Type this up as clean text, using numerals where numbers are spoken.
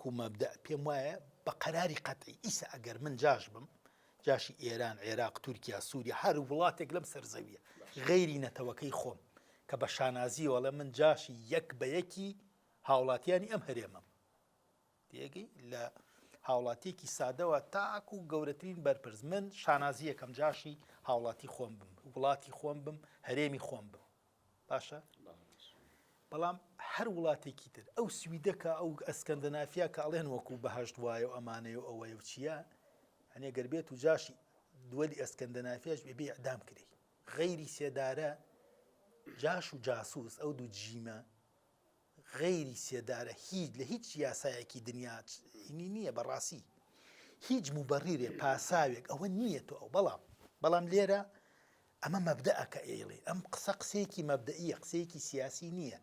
وەکو مەبدە پێم وایە بە قەراری قەتعی ئیسا ئەگەر من جاش بم جاشی ئێران عێراق تورکیا سووریا هەر وڵاتێک لەم سەرزەویە غەیری نەتەوەکەی خۆم کە بە شانازی وەڵێ من جاشی یەک بە یەکی هاوڵاتیانی ئەم هەرێمەم تێگەی لە هاوڵاتیەکی سادەوە تاکو و گەورەترین بەرپرس من شانازی یەکەم جاشی هاوڵاتی خۆم بم وڵاتی خۆم بم هەرێمی خۆم بم باشە بەڵام هەر وڵاتێکی تر ئەو سویدەکە ئەو ئەسکەندەنافیا کە ئەڵێن وەکو بەهەشت وایە و ئەمانەیە و ئەوەیە و چییە هەنێ گەربێت و جاشی دووەلی ئەسکەندەنافیاش بێبێ ئەدام کرێ غەیری سێدارە جاش و جاسووس ئەو دوو جیمە غەیری سێدارە هیچ لە هیچ یاسایەکی دنیا نییە بەڕاستی هیچ موبەڕیرێ پاساوێک ئەوە نییە تۆ ئەو بەڵام لێرە ئەمە مەبدەئەکە ئێڵێ ئەم قسەیەکی مەبدەئیە قسەیەکی سیاسی نییە